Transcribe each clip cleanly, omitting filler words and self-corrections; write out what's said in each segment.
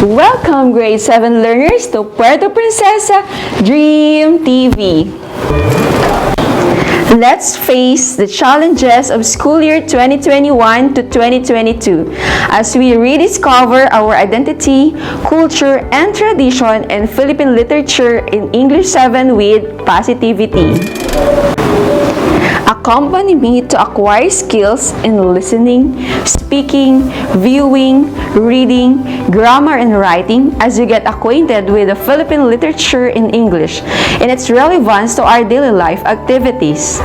Welcome grade 7 learners to Puerto Princesa Dream TV. Let's face the challenges of school year 2021 to 2022 as we rediscover our identity, culture, and tradition in Philippine literature in English 7 with positivity. Accompany me to acquire skills in listening, speaking, viewing, reading, grammar, and writing as you get acquainted with the Philippine literature in English and its relevance to our daily life activities.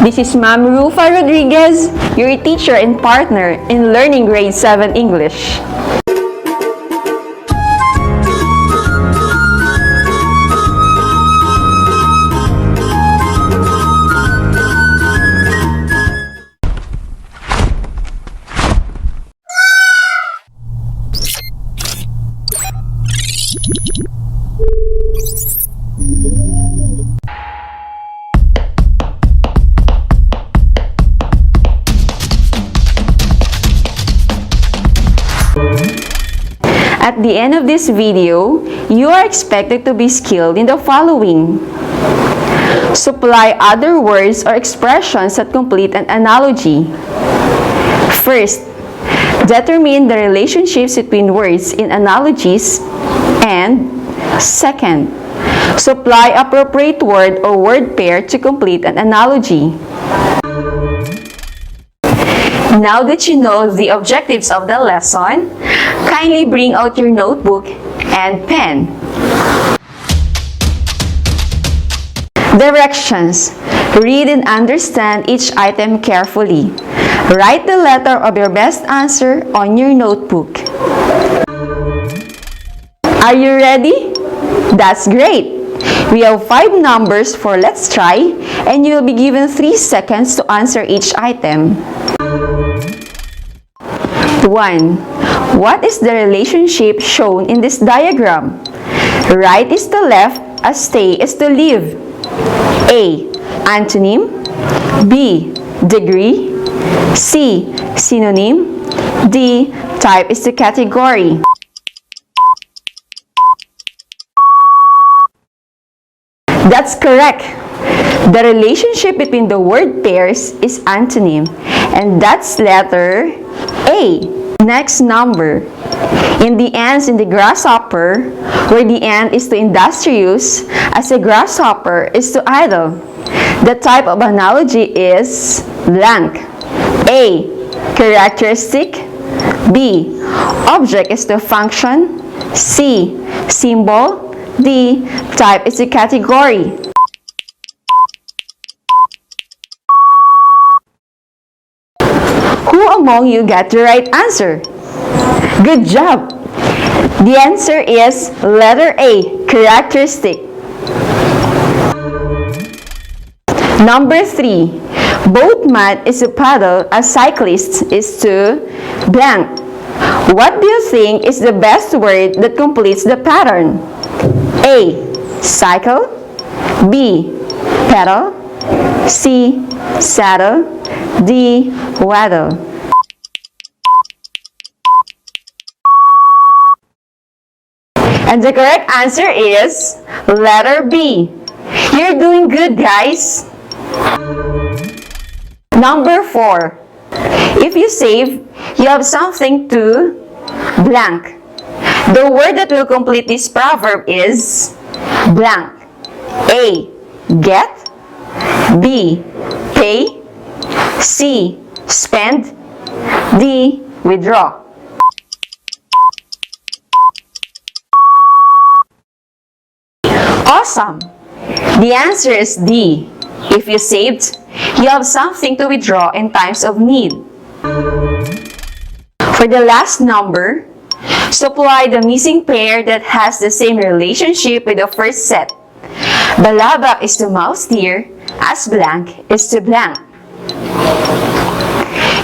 This is Ma'am Rufa Rodriguez, your teacher and partner in learning grade 7 English. At the end of this video, you are expected to be skilled in the following. Supply other words or expressions that complete an analogy. First, determine the relationships between words in analogies. And second, supply appropriate word or word pair to complete an analogy. Now that you know the objectives of the lesson, kindly bring out your notebook and pen. Directions. Read and understand each item carefully. Write the letter of your best answer on your notebook. Are you ready? That's great! We have 5 numbers for let's try, and you will be given 3 seconds to answer each item. 1. What is the relationship shown in this diagram? Right is to left, as stay is to live. A. Antonym. B. Degree. C. Synonym. D. Type is to category. That's correct. The relationship between the word pairs is antonym, and that's letter A. Next number. In the ends in the grasshopper, where the end is to industrious, as a grasshopper is to idle. The type of analogy is blank. A. Characteristic. B. Object is to function. C. Symbol. D. Type is a category. Who among you got the right answer? Good job! The answer is letter A, characteristic. Number 3. Boatman is to paddle, a cyclist is to blank. What do you think is the best word that completes the pattern? A. Cycle. B. Pedal. C. Saddle. D. Waddle. And the correct answer is letter B. You're doing good, guys. Number 4. If you save, you have something to blank. The word that will complete this proverb is blank. A. Get. B. Pay. C. Spend. D. Withdraw. Awesome! The answer is D. If you saved, you have something to withdraw in times of need. For the last number, supply the missing pair that has the same relationship with the first set. Balabak is to mouse deer, as blank is to blank.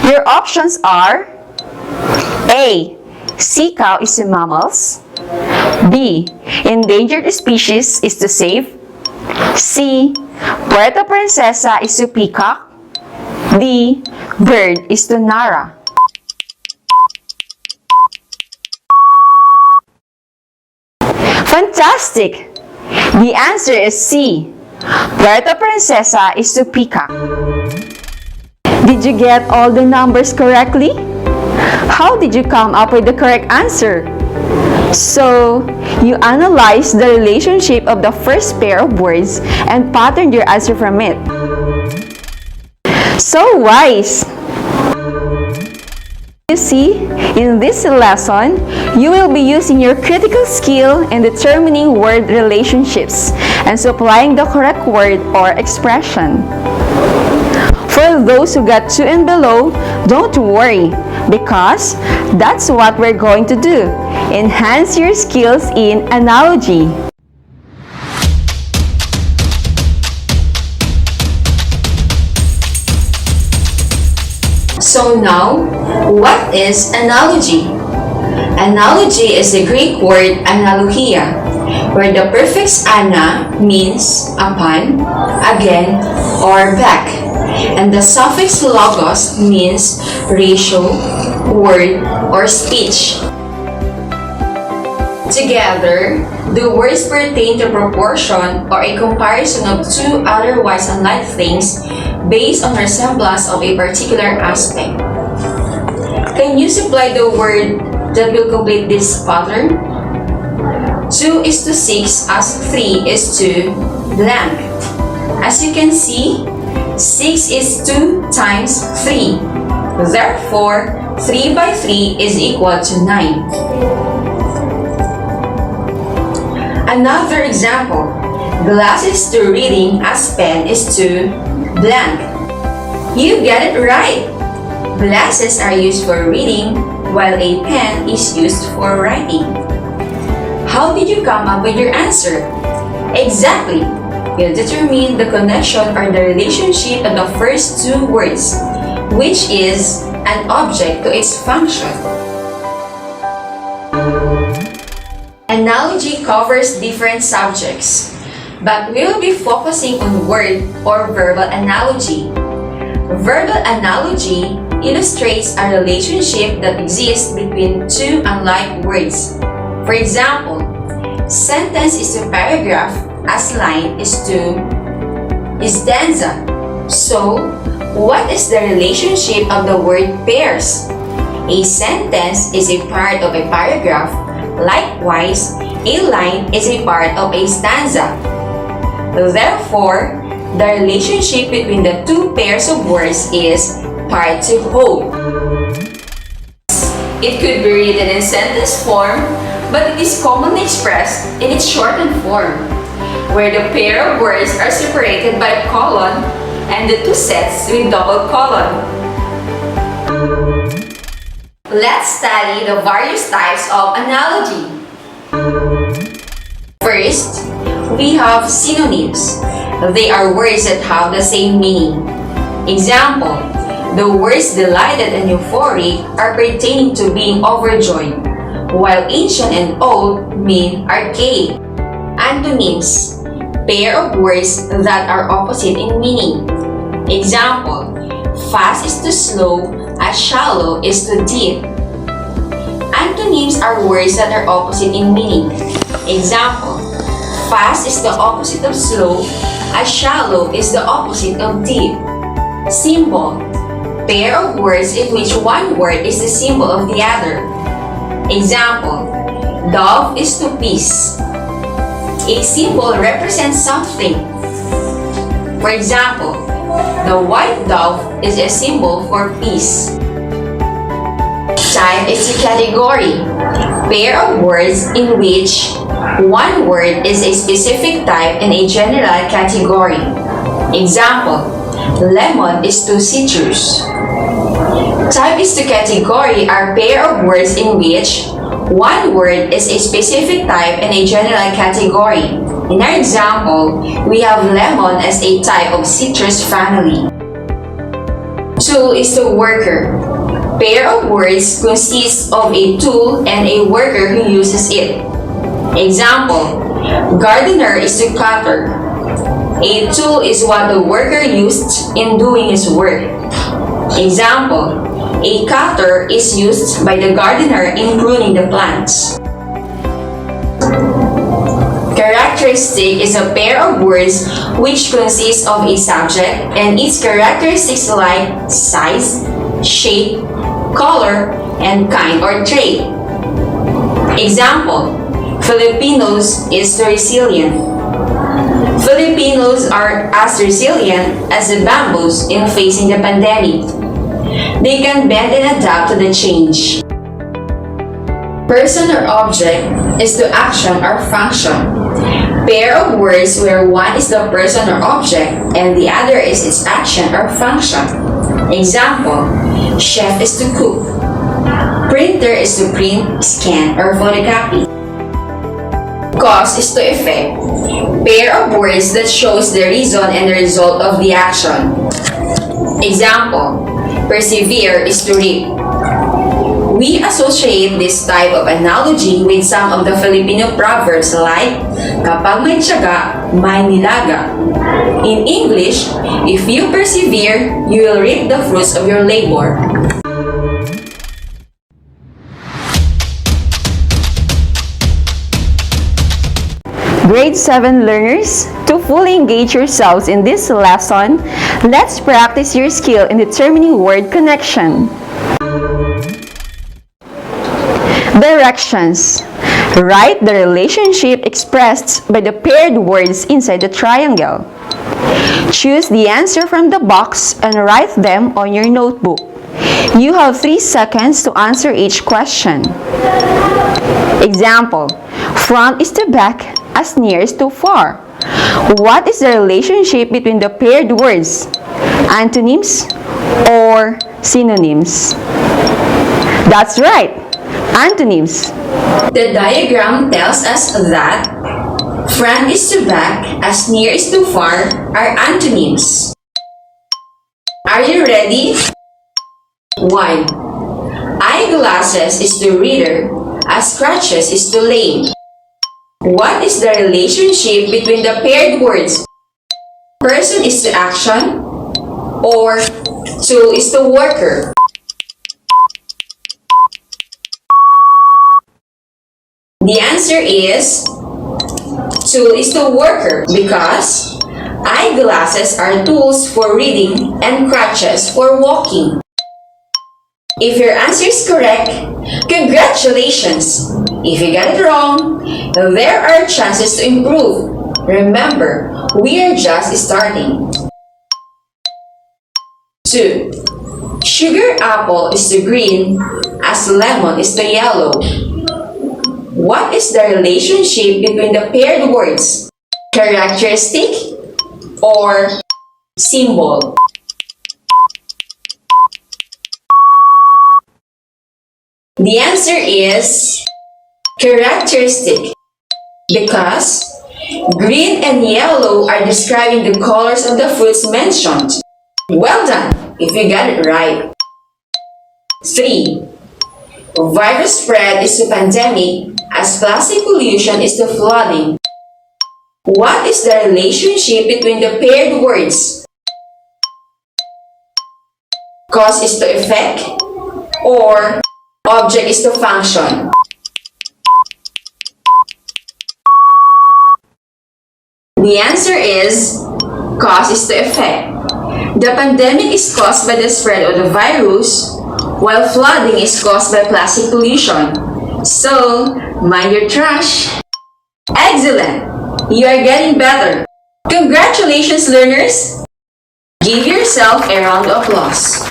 Your options are A. Sea cow is to mammals. B. Endangered species is to save. C. Puerto Princesa is to peacock. D. Bird is to Nara. Fantastic! The answer is C. Puerto Princesa is to peacock. Did you get all the numbers correctly? How did you come up with the correct answer? So, you analyzed the relationship of the first pair of words and patterned your answer from it. So wise! You see, in this lesson, you will be using your critical skill in determining word relationships and supplying the correct word or expression. For those who got 2 and below, don't worry, because that's what we're going to do. Enhance your skills in analogy. So now, what is analogy? Analogy is the Greek word analogia, where the prefix ana means upon, again, or back, and the suffix logos means ratio, word, or speech. Together, the words pertain to proportion or a comparison of two otherwise unlike things based on resemblance of a particular aspect. Can you supply the word that will complete this pattern? 2 is to 6 as 3 is to blank. As you can see, 6 is 2 times 3. Therefore, 3 by 3 is equal to 9. Another example, glasses to reading as pen is to blank. You get it right! Glasses are used for reading while a pen is used for writing. How did you come up with your answer? Exactly! You determine the connection or the relationship of the first 2 words, which is an object to its function. Analogy covers different subjects, but we will be focusing on word or verbal analogy. Verbal analogy illustrates a relationship that exists between 2 unlike words. For example, sentence is to paragraph as line is to stanza. So, what is the relationship of the word pairs? A sentence is a part of a paragraph. Likewise, a line is a part of a stanza. Therefore, the relationship between the 2 pairs of words is part to whole. It could be written in sentence form, but it is commonly expressed in its shortened form, where the pair of words are separated by a colon and the 2 sets with double colon. Let's study the various types of analogy. First, we have synonyms. They are words that have the same meaning. Example, the words delighted and euphoric are pertaining to being overjoyed, while ancient and old mean archaic. Antonyms, pair of words that are opposite in meaning. Example, fast is to slow, as shallow is to deep. Antonyms are words that are opposite in meaning. Example, fast is the opposite of slow, as shallow is the opposite of deep. Symbol, pair of words in which one word is the symbol of the other. Example, dove is to peace. A symbol represents something. For example, the white dove is a symbol for peace. Type is a category, pair of words in which one word is a specific type and a general category. Example, lemon is to citrus. Type is to category are pair of words in which one word is a specific type and a general category. In our example, we have lemon as a type of citrus family. Tool is to worker. Pair of words consists of a tool and a worker who uses it. Example, gardener is to cutter. A tool is what the worker used in doing his work. Example, a cutter is used by the gardener in pruning the plants. Characteristic is a pair of words which consists of a subject and its characteristics like size, shape, color, and kind or trait. Example, Filipinos is resilient. Filipinos are as resilient as the bamboos in facing the pandemic. They can bend and adapt to the change. Person or object is the action or function. Pair of words where one is the person or object and the other is its action or function. Example, chef is to cook. Printer is to print, scan, or photocopy. Cause is to effect. Pair of words that shows the reason and the result of the action. Example, persevere is to reap. We associate this type of analogy with some of the Filipino proverbs like, kapag may tiyaga, may nilaga. In English, if you persevere, you will reap the fruits of your labor. Grade 7 learners, to fully engage yourselves in this lesson, let's practice your skill in determining word connection. Directions. Write the relationship expressed by the paired words inside the triangle. Choose the answer from the box and write them on your notebook. You have 3 seconds to answer each question. Example, front is to back as near is to far. What is the relationship between the paired words? Antonyms or synonyms? That's right, antonyms. The diagram tells us that front is to back as near is to far are antonyms. Are you ready? 1. Eyeglasses is to reader as crutches is to lame. What is the relationship between the paired words? Person is to action or tool is to worker? The answer is tool is to worker because eyeglasses are tools for reading and crutches for walking. If your answer is correct, congratulations! If you got it wrong, there are chances to improve. Remember, we are just starting. 2. Sugar apple is to green as lemon is to yellow. What is the relationship between the paired words? Characteristic or symbol? The answer is characteristic because green and yellow are describing the colors of the fruits mentioned. Well done if you got it right. 3. Virus spread is to pandemic as plastic pollution is to flooding. What is the relationship between the paired words? Cause is to effect or object is to function? The answer is cause is to effect. The pandemic is caused by the spread of the virus, while flooding is caused by plastic pollution. So, mind your trash. Excellent! You are getting better. Congratulations, learners! Give yourself a round of applause.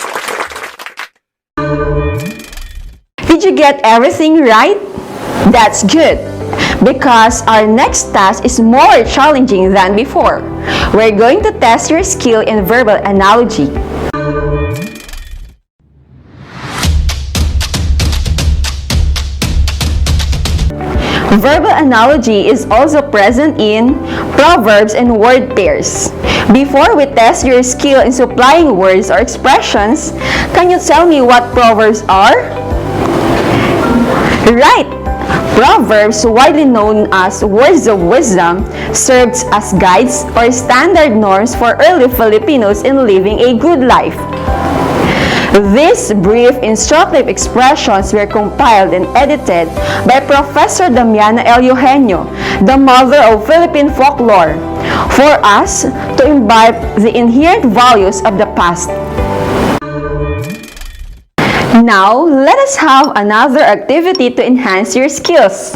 Did you get everything right? That's good, because our next task is more challenging than before. We're going to test your skill in verbal analogy. Verbal analogy is also present in proverbs and word pairs. Before we test your skill in supplying words or expressions, can you tell me what proverbs are? Right! Proverbs, widely known as words of wisdom, served as guides or standard norms for early Filipinos in living a good life. These brief instructive expressions were compiled and edited by Professor Damiana L. Eugenio the mother of Philippine folklore, for us to imbibe the inherent values of the past. Now, let us have another activity to enhance your skills.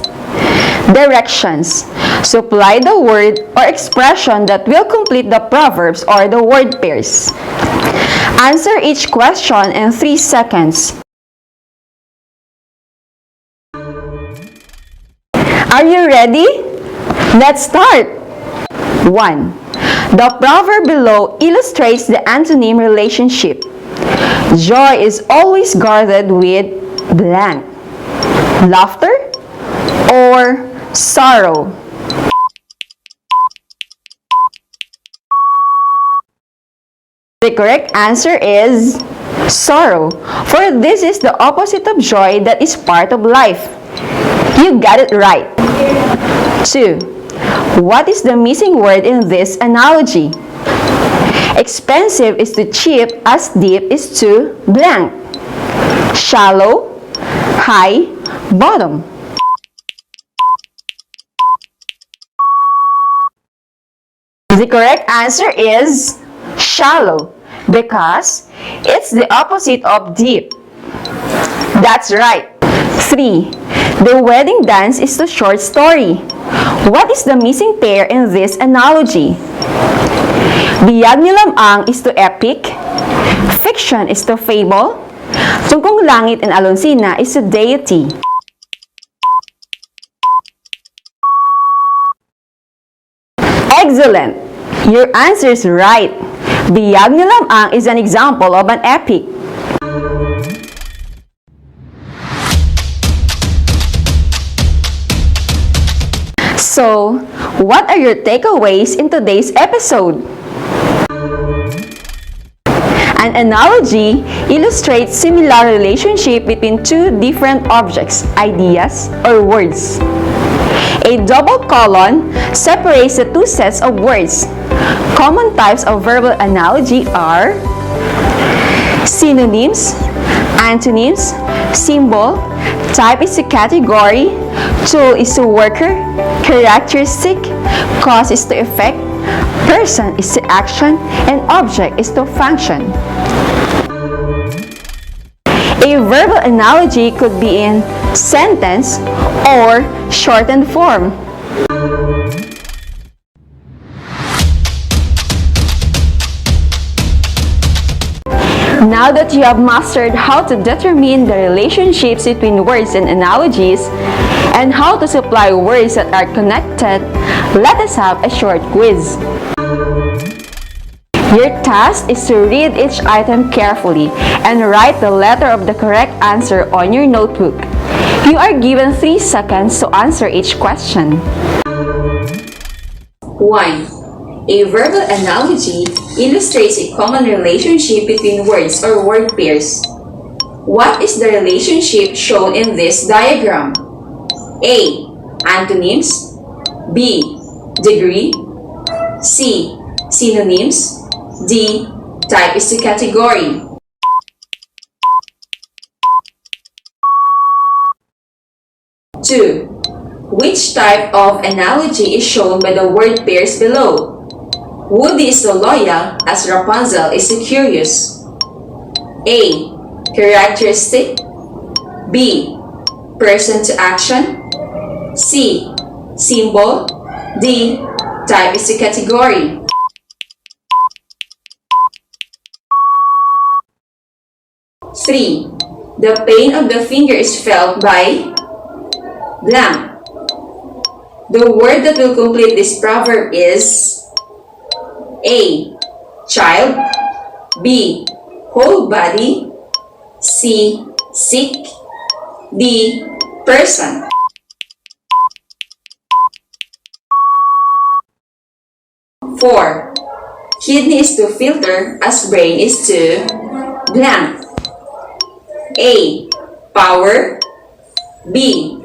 Directions. Supply the word or expression that will complete the proverbs or the word pairs. Answer each question in 3 seconds. Are you ready? Let's start! 1. The proverb below illustrates the antonym relationship. Joy is always guarded with blank. Laughter or sorrow? The correct answer is sorrow, for this is the opposite of joy that is part of life. You got it right. 2. What is the missing word in this analogy? Expensive is to cheap as deep is to blank. Shallow, high, bottom. The correct answer is shallow, because it's the opposite of deep. That's right. 3. The wedding dance is the short story. What is the missing pair in this analogy? Biyag ni Lamang is to epic, fiction is to fable, Tungkong Langit and Alonsina is to deity. Excellent! Your answer is right. Biyag ni Lamang is an example of an epic. So, what are your takeaways in today's episode? An analogy illustrates similar relationship between two different objects, ideas, or words. A double colon separates the two sets of words. Common types of verbal analogy are synonyms, antonyms, symbol, type is a category, tool is a worker, characteristic, cause is to effect, person is to action, and object is to function. A verbal analogy could be in sentence or shortened form. Now that you have mastered how to determine the relationships between words and analogies, and how to supply words that are connected, let us have a short quiz. Your task is to read each item carefully and write the letter of the correct answer on your notebook. You are given 3 seconds to answer each question. 1. A verbal analogy illustrates a common relationship between words or word pairs. What is the relationship shown in this diagram? A. Antonyms. B. Degree. C. Synonyms. D. Type is to category. Two. Which type of analogy is shown by the word pairs below? Woody is so loyal as Rapunzel is so curious. A. Characteristic. B. Person to action. C. Symbol. D. Type is to category. Three. The pain of the finger is felt by blank. The word that will complete this proverb is A. Child. B. Whole body. C. Sick. D. Person. Four. Kidney is to filter as brain is to blank. A. Power. B.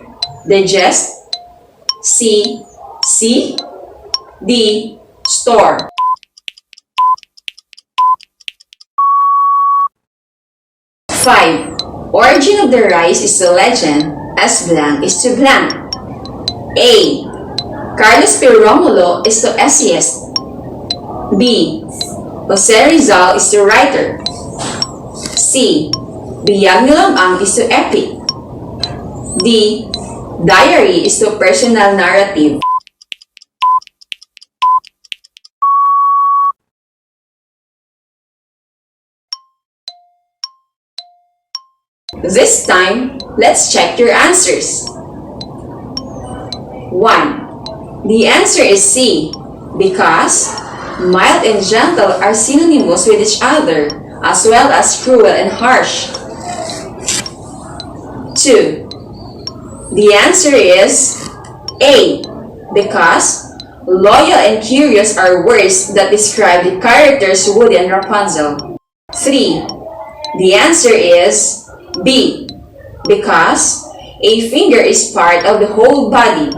Digest. C. See. D. Store. Five. Origin of the rice is to legend as blank is to blank. A. Carlos P. Romulo is the essayist. B. Jose Rizal is the writer. C. Biyag Nilamang is the epic. D. Diary is the personal narrative. This time, let's check your answers. 1. The answer is C, because mild and gentle are synonymous with each other, as well as cruel and harsh. 2. The answer is A, because loyal and curious are words that describe the characters Woody and Rapunzel. 3. The answer is B, because a finger is part of the whole body.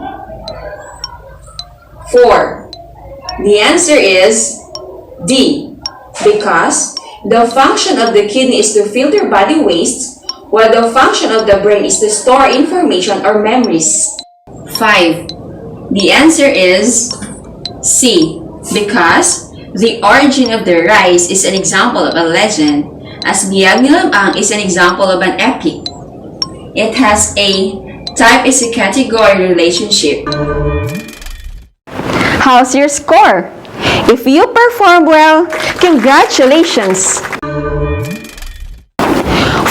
4. The answer is D, because the function of the kidney is to filter body waste, while the function of the brain is to store information or memories. 5. The answer is C, because the origin of the rice is an example of a legend, as Biyag Nilamang is an example of an epic. It has a type is a category relationship. How's your score? If you perform well, congratulations!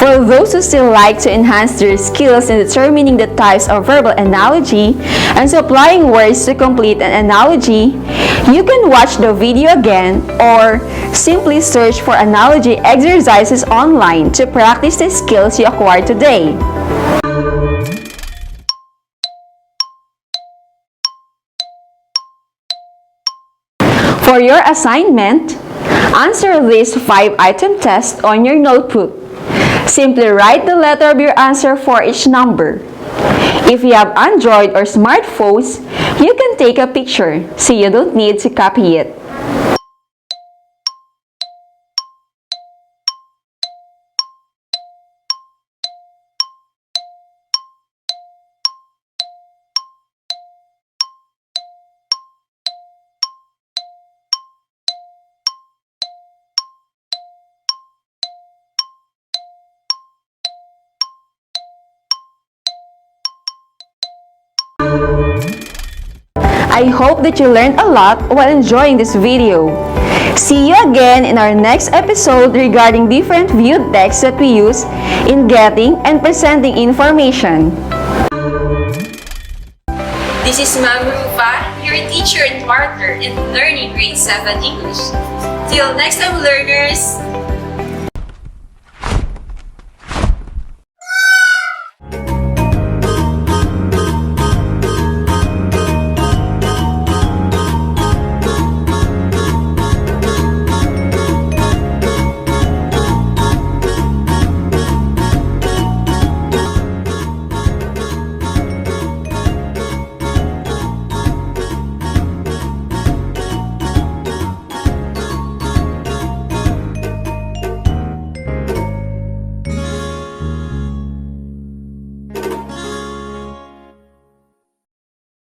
For those who still like to enhance their skills in determining the types of verbal analogy and supplying words to complete an analogy, you can watch the video again or simply search for analogy exercises online to practice the skills you acquired today. For your assignment, answer this 5-item test on your notebook. Simply write the letter of your answer for each number. If you have Android or smartphones, you can take a picture so you don't need to copy it. I hope that you learned a lot while enjoying this video. See you again in our next episode regarding different viewed texts that we use in getting and presenting information. This is Ma'am Rufa, your teacher and partner in Learning Grade 7 English. Till next time, learners!